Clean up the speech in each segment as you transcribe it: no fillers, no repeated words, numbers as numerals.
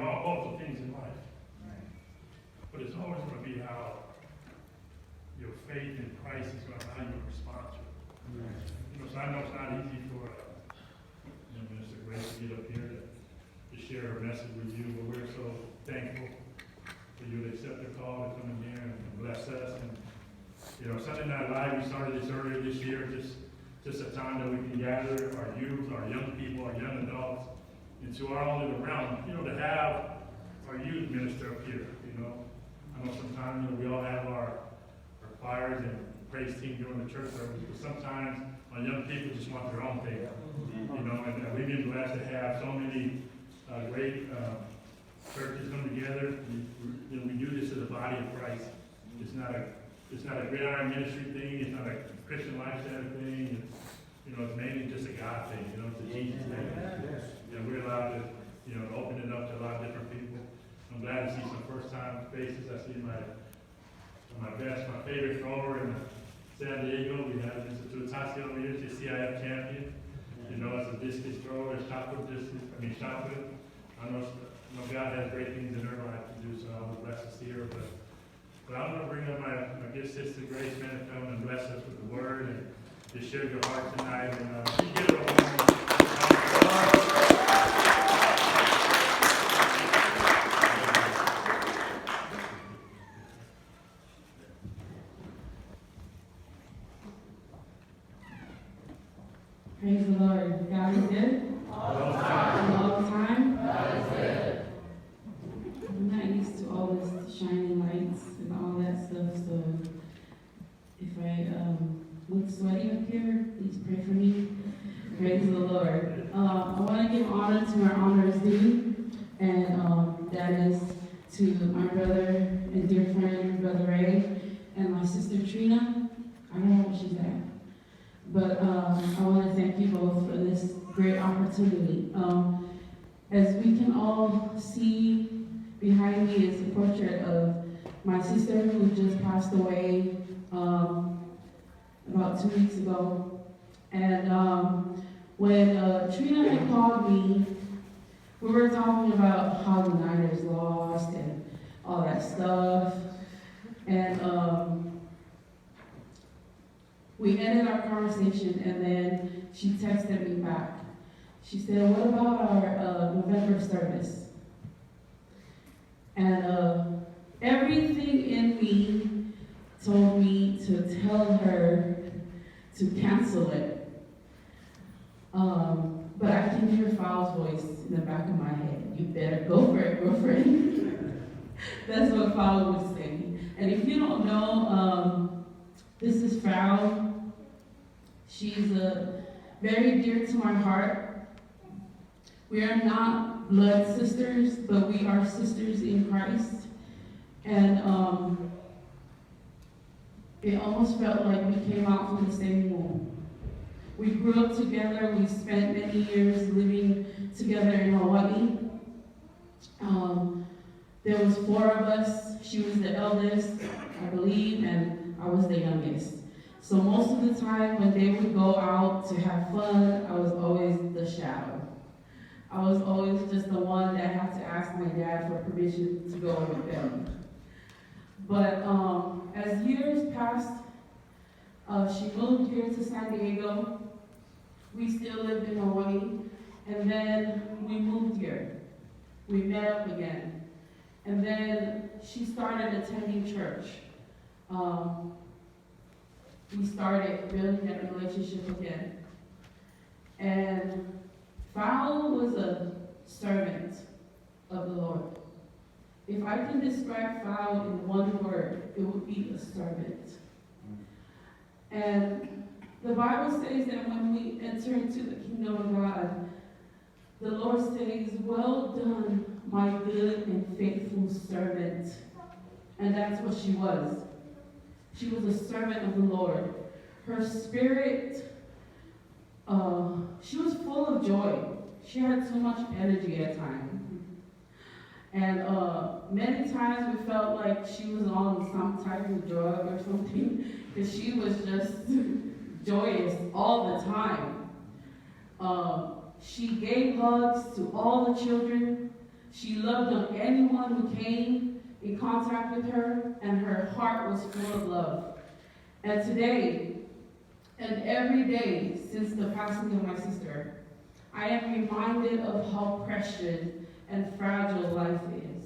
all hope for things in life. But it's always going to be how your faith in Christ is going to allow you to respond to it. So I know it's not easy for Minister Grace to get up here to share her message with you, but we're so thankful for you to accept the call to come in here and bless us. And Sunday Night Live, we started this earlier this year, just a time that we can gather our youth, our young people, our young adults into our own little realm. To have our youth minister up here. I know sometimes we all have our choirs and praise team during the church service, but sometimes our young people just want their own thing. And we've been blessed to have so many great churches come together. We do this as a body of Christ. It's not a Gridiron ministry thing. It's not a Christian lifestyle thing. It's mainly just a God thing. It's a Jesus thing. And we're allowed to, open it up to a lot of different people. I'm glad to see some first-time faces. I see my favorite thrower in San Diego. We have Mr. Tuatasi over here, the CIF champion. It's a discus thrower, it's shot put. I know God has great things in her life to do, so I was blessed to see her. But I'm going to bring up my good sister Grace, man, to come and bless us with the word and just share your heart tonight. And you get it Praise the Lord. God is good. all the time. All the time. God is good. I'm not used to all this shining lights and all that stuff, so if I look sweaty up here, please pray for me. Praise the Lord. I want to give honor to where honor is due, and that is to my brother and dear friend, Brother Ray, and my sister Trina. I don't know where she's at. But I want to thank you both for this great opportunity. As we can all see, behind me is a portrait of my sister who just passed away about 2 weeks ago. And when Trina had called me, we were talking about how the Niners lost and all that stuff. And we ended our conversation, and then she texted me back. She said, "What about our November service?" And everything in me told me to tell her to cancel it. But I can hear Fowl's voice in the back of my head. "You better go for it, girlfriend." That's what Fowl was saying. And if you don't know, this is Fowl. She's very dear to my heart. We are not blood sisters, but we are sisters in Christ. And it almost felt like we came out from the same womb. We grew up together. We spent many years living together in Hawaii. There was 4 of us. She was the eldest, I believe, and I was the youngest. So most of the time when they would go out to have fun, I was always the shadow. I was always just the one that had to ask my dad for permission to go with them. But as years passed, she moved here to San Diego. We still lived in Hawaii, and then we moved here. We met up again. And then she started attending church. We started building that relationship again. And Fowl was a servant of the Lord. If I can describe Fowl in one word, it would be a servant. And the Bible says that when we enter into the kingdom of God, the Lord says, "Well done, my good and faithful servant." And that's what she was. She was a servant of the Lord. Her spirit, she was full of joy. She had too much energy at times. And many times we felt like she was on some type of drug or something, because she was just joyous all the time. She gave hugs to all the children. She loved on anyone who came in contact with her, and her heart was full of love. And today, and every day since the passing of my sister, I am reminded of how precious and fragile life is.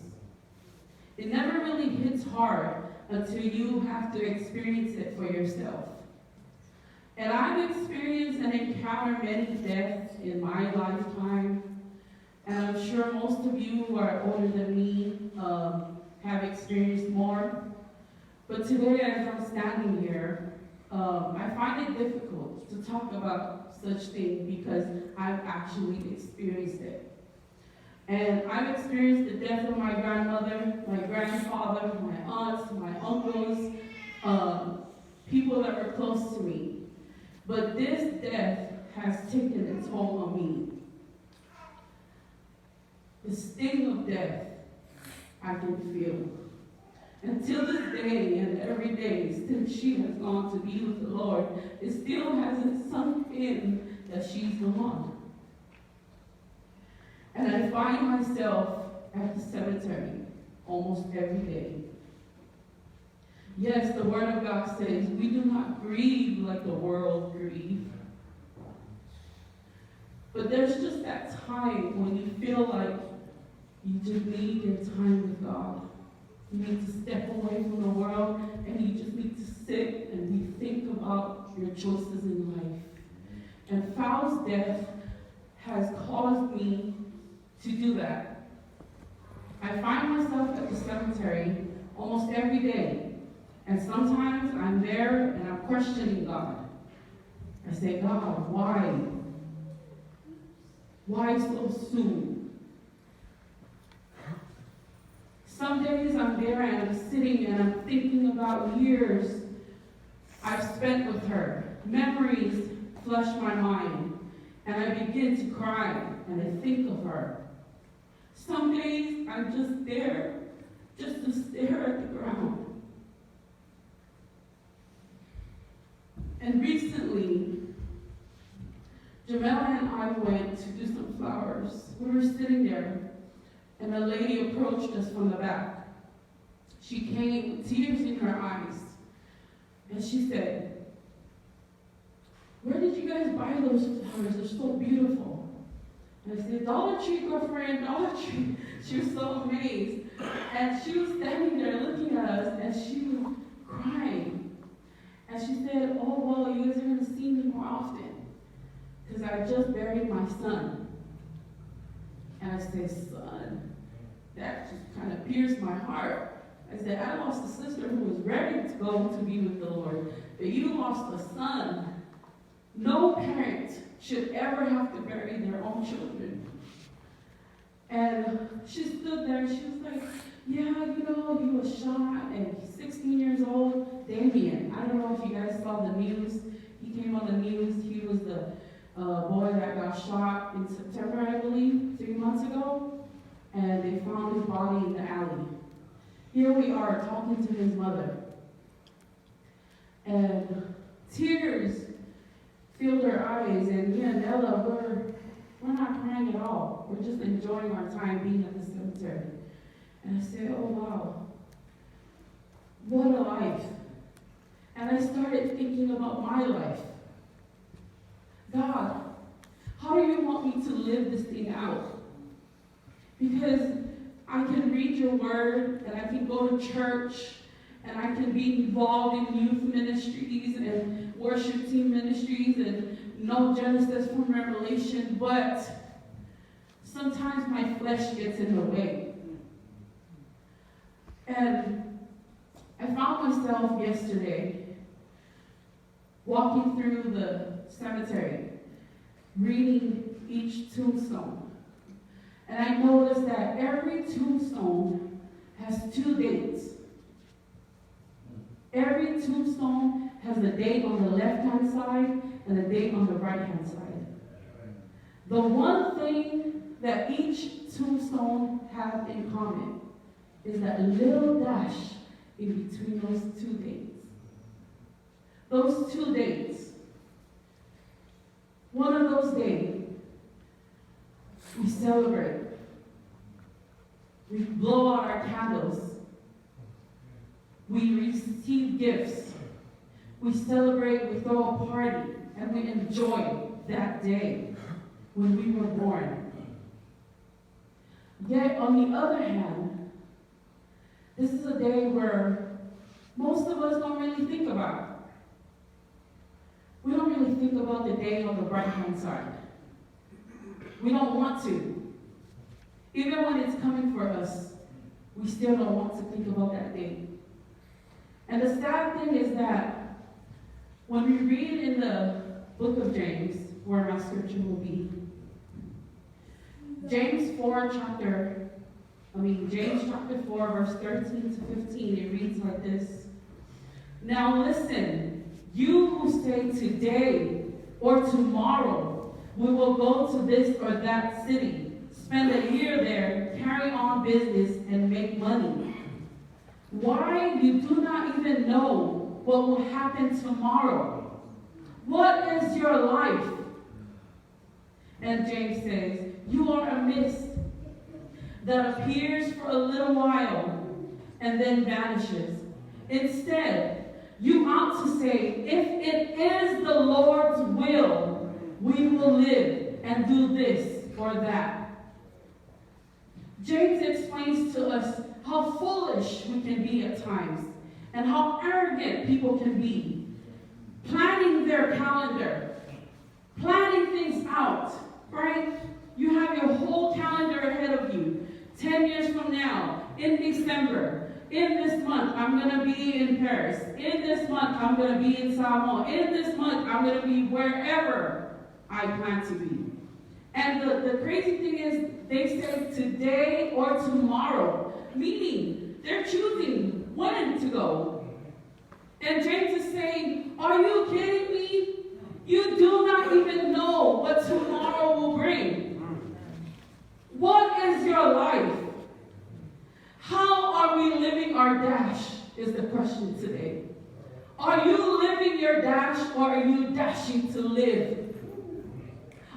It never really hits hard until you have to experience it for yourself. And I've experienced and encountered many deaths in my lifetime, and I'm sure most of you who are older than me have experienced more. But today, as I'm standing here, I find it difficult to talk about such things because I've actually experienced it. And I've experienced the death of my grandmother, my grandfather, my aunts, my uncles, people that were close to me. But this death has taken its toll on me. The sting of death I can feel. Until this day and every day since she has gone to be with the Lord, it still hasn't sunk in that she's the one. And I find myself at the cemetery almost every day. Yes, the Word of God says we do not grieve like the world grieves. But there's just that time when you feel like you just need your time with God. You need to step away from the world, and you just need to sit and think about your choices in life. And Faust's death has caused me to do that. I find myself at the cemetery almost every day, and sometimes I'm there and I'm questioning God. I say, God, why? Why so soon? Some days I'm there and I'm sitting and I'm thinking about years I've spent with her. Memories flush my mind, and I begin to cry and I think of her. Some days I'm just there, just to stare at the ground. And recently, Jamela and I went to do some flowers. We were sitting there, and a lady approached us from the back. She came with tears in her eyes, and she said, "Where did you guys buy those flowers? They're so beautiful." And I said, "Dollar Tree, girlfriend, Dollar Tree." She was so amazed. And she was standing there looking at us, and she was crying. And she said, "Oh, well, you guys are going to see me more often, because I just buried my son." And I said, "Son?" That just kind of pierced my heart. I said, "I lost a sister who was ready to go to be with the Lord, but you lost a son." No parent should ever have to bury their own children. And she stood there, she was like, "Yeah, you know, he was shot, and he's 16 years old. Damien, I don't know if you guys saw the news. He came on the news. He was the boy that got shot in September, I believe, 3 months ago. And they found his body in the alley. Here we are talking to his mother. And tears filled her eyes, and me and Ella, we're not crying at all. We're just enjoying our time being at the cemetery. And I said, "Oh wow, what a life." And I started thinking about my life. God, how do you want me to live this thing out? Because I can read your word, and I can go to church, and I can be involved in youth ministries and worship team ministries and know Genesis from Revelation, but sometimes my flesh gets in the way. And I found myself yesterday walking through the cemetery, reading each tombstone. And I noticed that every tombstone has 2 dates. Every tombstone has a date on the left-hand side and a date on the right-hand side. The one thing that each tombstone have in common is that little dash in between those 2 dates. Those 2 dates. One of those days, we celebrate We blow out our candles. We receive gifts. We celebrate, we throw a party, and we enjoy that day when we were born. Yet, on the other hand, this is a day where most of us don't really think about. We don't really think about the day on the right-hand side. We don't want to. Even when it's coming for us, we still don't want to think about that day. And the sad thing is that when we read in the book of James, where my scripture will be, James chapter 4, verse 13 to 15, it reads like this. Now listen, you who say today or tomorrow we will go to this or that city, spend a year there, carry on business, and make money. Why? You do not even know what will happen tomorrow. What is your life? And James says, you are a mist that appears for a little while and then vanishes. Instead, you ought to say, if it is the Lord's will, we will live and do this or that. James explains to us how foolish we can be at times and how arrogant people can be, planning their calendar, planning things out, right? You have your whole calendar ahead of you. 10 years from now, in December, in this month, I'm going to be in Paris. In this month, I'm going to be in Samoa. In this month, I'm going to be wherever I plan to be. And the crazy thing is, they say today or tomorrow, meaning they're choosing when to go. And James is saying, are you kidding me? You do not even know what tomorrow will bring. What is your life? How are we living our dash is the question today. Are you living your dash or are you dashing to live?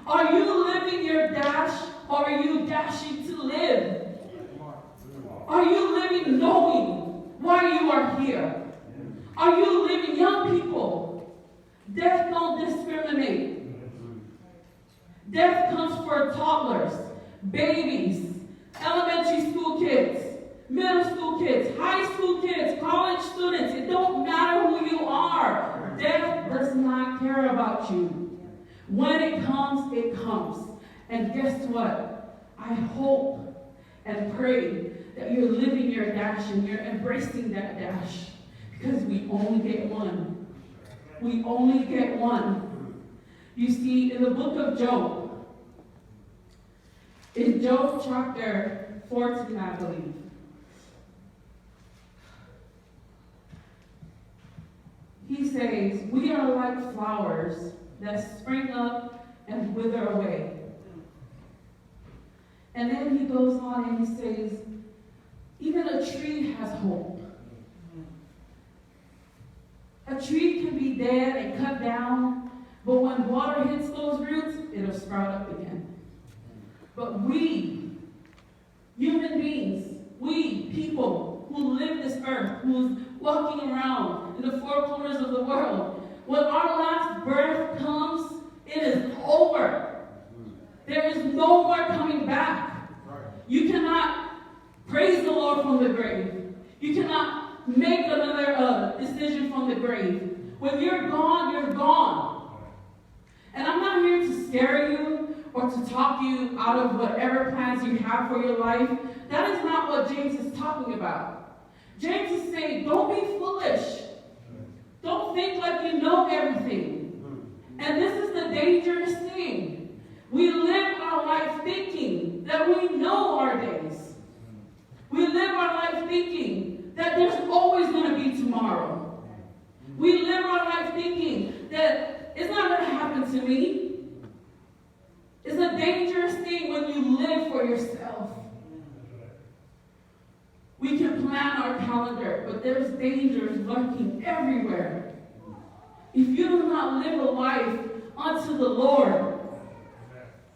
Are you living your dash or are you dashing to live? Are you living knowing why you are here? Are you living, young people? Death don't discriminate. Death comes for toddlers, babies, elementary school kids, middle school kids, high school kids, college students. It don't matter who you are. Death does not care about you. When it comes, it comes. And guess what? I hope and pray that you're living your dash and you're embracing that dash. Because we only get one. We only get one. You see, in the book of Job, in Job chapter 14, I believe, he says, we are like flowers that spring up and wither away. And then he goes on and he says, even a tree has hope. A tree can be dead and cut down, but when water hits those roots, it'll sprout up again. But we, human beings, we, people who live this earth, who's walking around in the four corners of the world, when our last breath comes, it is over. There is no more coming back. You cannot praise the Lord from the grave. You cannot make another decision from the grave. When you're gone, you're gone. And I'm not here to scare you or to talk you out of whatever plans you have for your life. That is not what James is talking about. James is saying, don't be foolish. Don't think like you know everything. And this is the dangerous thing. We live our life thinking that we know our days. We live our life thinking that there's always going to be tomorrow. We live our life thinking that it's not going to happen to me. It's a dangerous thing when you live for yourself. We can plan our calendar, but there's dangers lurking everywhere. If you do not live a life unto the Lord,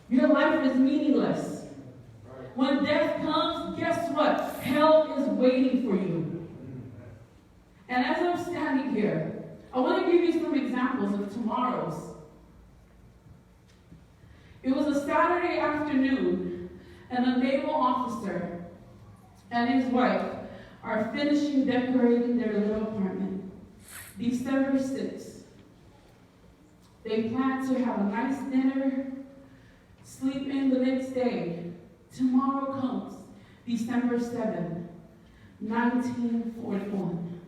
your life is meaningless. When death comes, guess what? Hell is waiting for you. And as I'm standing here, I want to give you some examples of tomorrows. It was a Saturday afternoon, and a naval officer and his wife are finishing decorating their little apartment. December 6th. They plan to have a nice dinner, sleep in the next day. Tomorrow comes December 7th, 1941.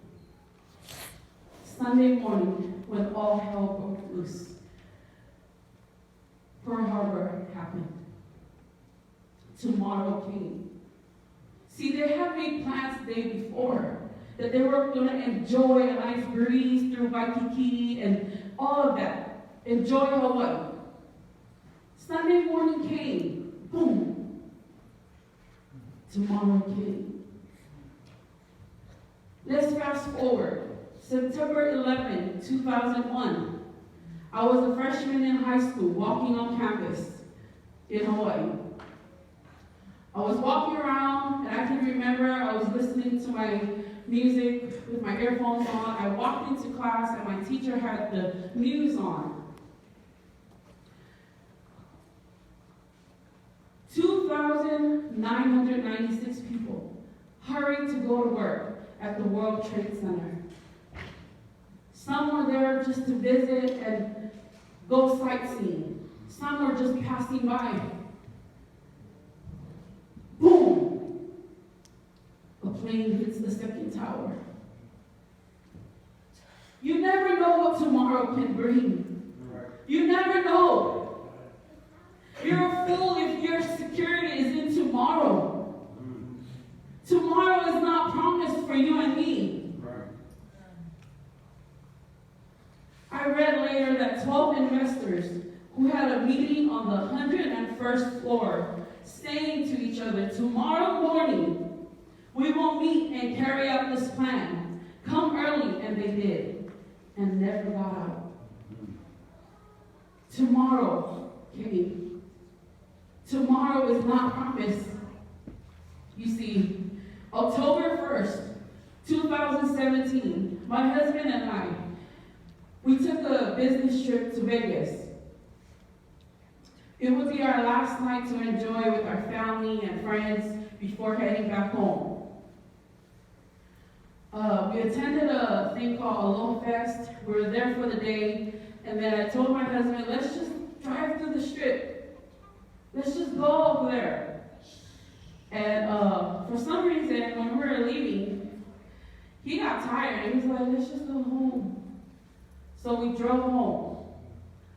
Sunday morning, when all hell broke loose. Pearl Harbor happened. Tomorrow came. See, they had made plans the day before that they were going to enjoy a nice breeze through Waikiki and all of that. Enjoy Hawaii. Sunday morning came. Boom. Tomorrow came. Let's fast forward. September 11, 2001. I was a freshman in high school walking on campus in Hawaii. I was walking around, and I can remember I was listening to my music with my earphones on. I walked into class, and my teacher had the news on. 2,996 people hurried to go to work at the World Trade Center. Some were there just to visit and go sightseeing. Some were just passing by. Boom! A plane hits the second tower. You never know what tomorrow can bring. You never know. You're a fool if your security is in tomorrow. Tomorrow is not promised for you and me. I read later that 12 investors who had a meeting on the 101st floor saying to each other, tomorrow morning, we will meet and carry out this plan. Come early, and they did, and never got out. Tomorrow came. Tomorrow is not promised. You see, October 1st, 2017, my husband and I, we took a business trip to Vegas. It would be our last night to enjoy with our family and friends before heading back home. We attended a thing called Aloha Fest. We were there for the day, and then I told my husband, let's just drive through the strip. Let's just go over there. And for some reason, when we were leaving, he got tired, and he was like, let's just go home. So we drove home.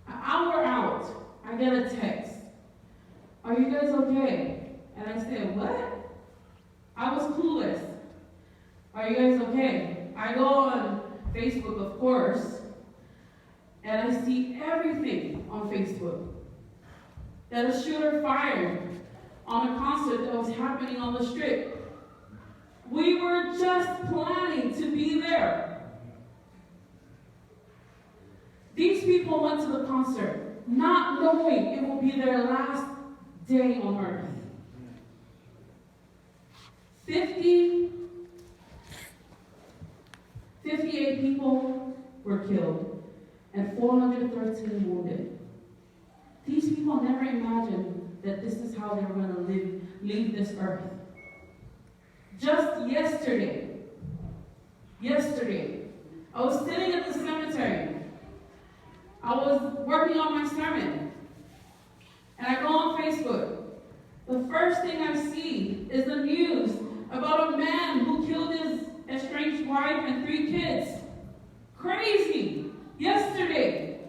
An hour out, I get a text. Are you guys okay? And I said, what? I was clueless. Are you guys okay? I go on Facebook, of course, and I see everything on Facebook. That a shooter fired on a concert that was happening on the strip. We were just planning to be there. These people went to the concert not knowing it will be their last day on earth. 58 people were killed and 413 wounded. These people never imagined that this is how they were going to leave this earth. Just yesterday, I was sitting at the cemetery. I was working on my sermon, and I go on Facebook. The first thing I see is the news about a man who killed his estranged wife and 3 kids. Crazy. Yesterday.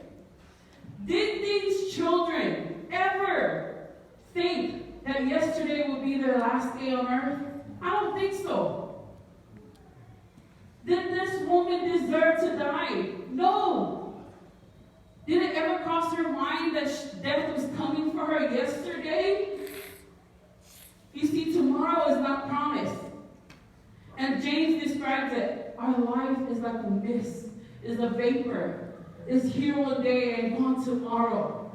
Did these children ever think that yesterday would be their last day on earth? I don't think so. Did this woman deserve to die? No. Did it ever cross her mind that death was coming for her yesterday? You see, tomorrow is not promised. And James describes it. Our life is like a mist, is a vapor. It's here one day and gone tomorrow.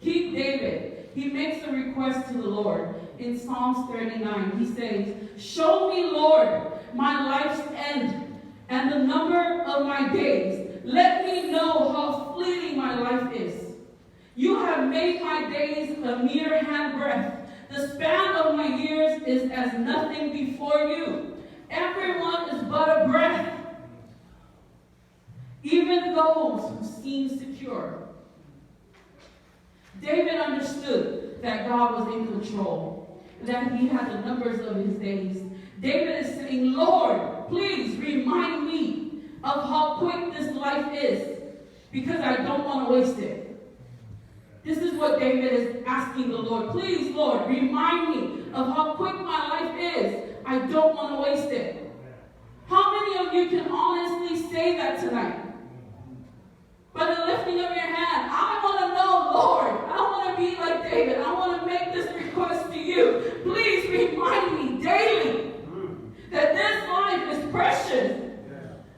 King David, he makes a request to the Lord. In Psalms 39, he says, "Show me, Lord, my life's end and the number of my days. Let me know how fleeting my life is. You have made my days a mere handbreadth. The span of my years is as nothing before you. Everyone is but a breath, even those who seem secure." David understood that God was in control, that he had the numbers of his days. David is saying, "Lord, please remind me of how quick this life is, because I don't want to waste it." This is what David is asking the Lord. "Please, Lord, remind me of how quick my life is. I don't want to waste it." How many of you can honestly say that tonight? By the lifting of your hand, I want to know, Lord, I want to be like David. I want to make this request to you. Please remind me daily that this life is precious,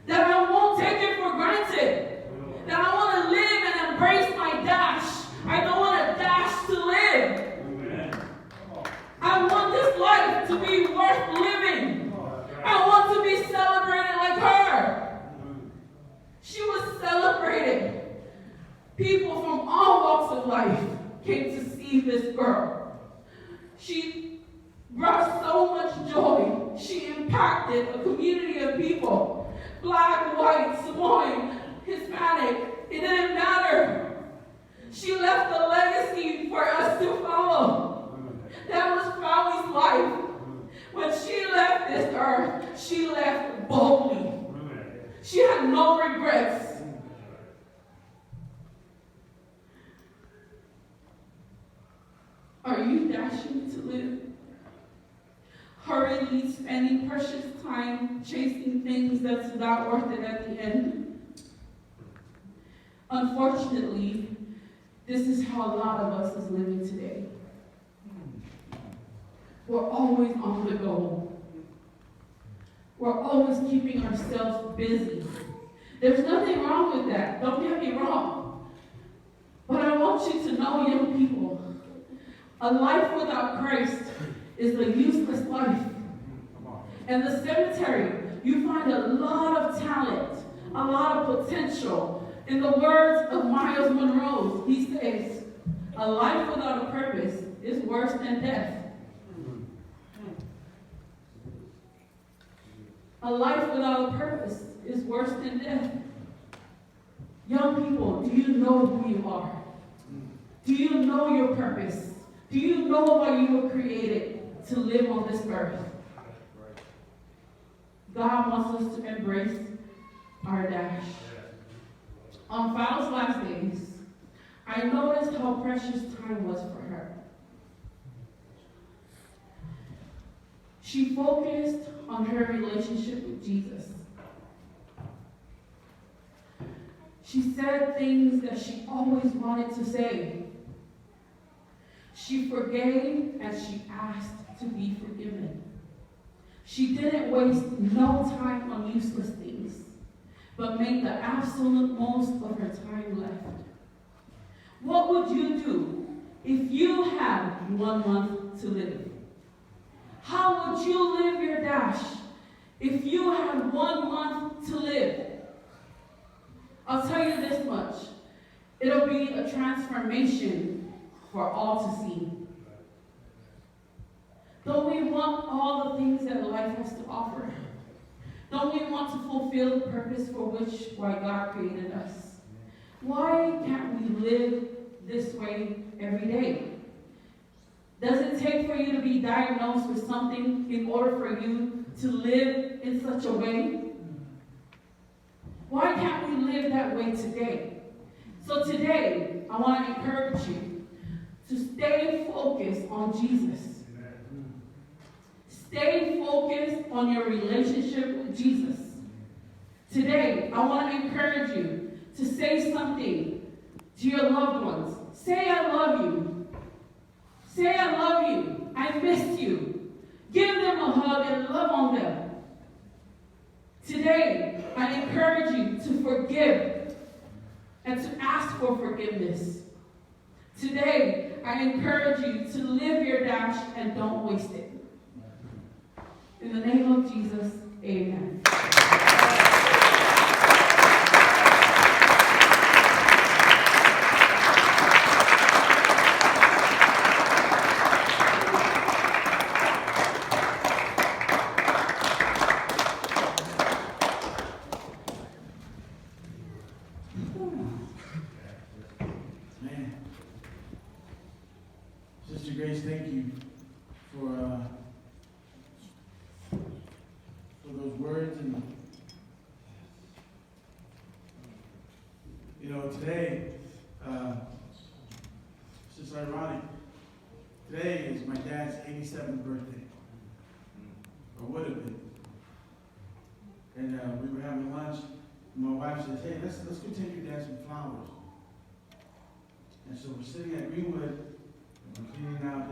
that I won't take it for granted, that I want to live and embrace my dash. I don't want to dash to live. I want this life to be worth living. I want to be celebrated like her. She was celebrated. People from all walks of life came to see this girl. She brought so much joy. She impacted a community of people. Black, white, Samoan, Hispanic. It didn't matter. She left a legacy for us to follow. That was Fowley's life. When she left this earth, she left boldly. She had no regrets. Are you dashing to live? Hurriedly spending precious time chasing things that's not worth it at the end? Unfortunately, this is how a lot of us is living today. We're always on the go. We're always keeping ourselves busy. There's nothing wrong with that. Don't get me wrong. But I want you to know, young people, a life without Christ is a useless life. In the cemetery, you find a lot of talent, a lot of potential. In the words of Miles Monroe, he says, "A life without a purpose is worse than death." A life without a purpose is worse than death. Young people, do you know who you are? Do you know your purpose? Do you know why you were created to live on this earth? God wants us to embrace our dash. On Fowl's last days, I noticed how precious time was for her. She focused on her relationship with Jesus. She said things that she always wanted to say. She forgave and she asked to be forgiven. She didn't waste no time on useless things, but made the absolute most of her time left. What would you do if you had 1 month to live? How would you live your dash if you had 1 month to live? I'll tell you this much. It'll be a transformation for all to see. Don't we want all the things that life has to offer? Don't we want to fulfill the purpose for why God created us? Why can't we live this way every day? Does it take for you to be diagnosed with something in order for you to live in such a way? Why can't we live that way today? So today, I want to encourage you to stay focused on Jesus. Stay focused on your relationship with Jesus. Today, I want to encourage you to say something to your loved ones. Say, "I love you." Say, "I love you. I missed you." Give them a hug and love on them. Today, I encourage you to forgive and to ask for forgiveness. Today, I encourage you to live your dash and don't waste it. In the name of Jesus, amen. Man. Sister Grace, thank you for those words. And today, it's just ironic. Today is my dad's 87th birthday, or would have been. And we were having lunch. And my wife says, "Hey, let's go take your dad some flowers." And so we're sitting at Greenwood, and we're cleaning out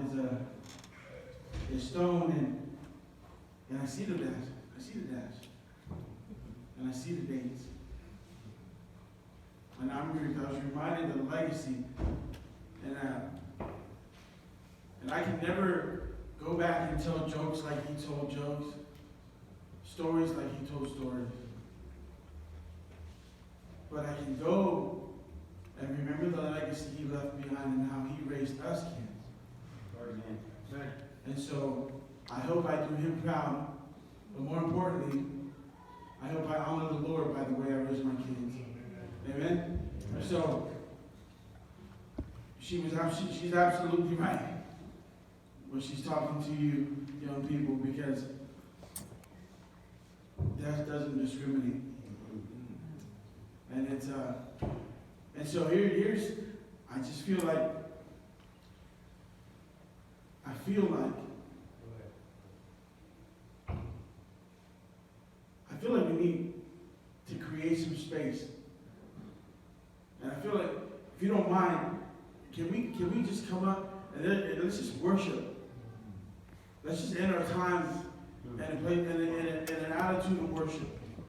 his stone, and I see the dash. And I see the dates. And I was reminded of the legacy. And I can never go back and tell jokes like he told jokes, stories like he told stories. But I can go and remember the legacy he left behind and how he raised us kids. And so I hope I do him proud, but more importantly, I hope I honor the Lord by the way I raise my kids. Amen? So she's absolutely right when she's talking to you young people, because death doesn't discriminate. And it's and so here's I just feel like we need to create some space. And I feel like, if you don't mind, can we just come up and let's just worship. Let's just end our time in an attitude of worship.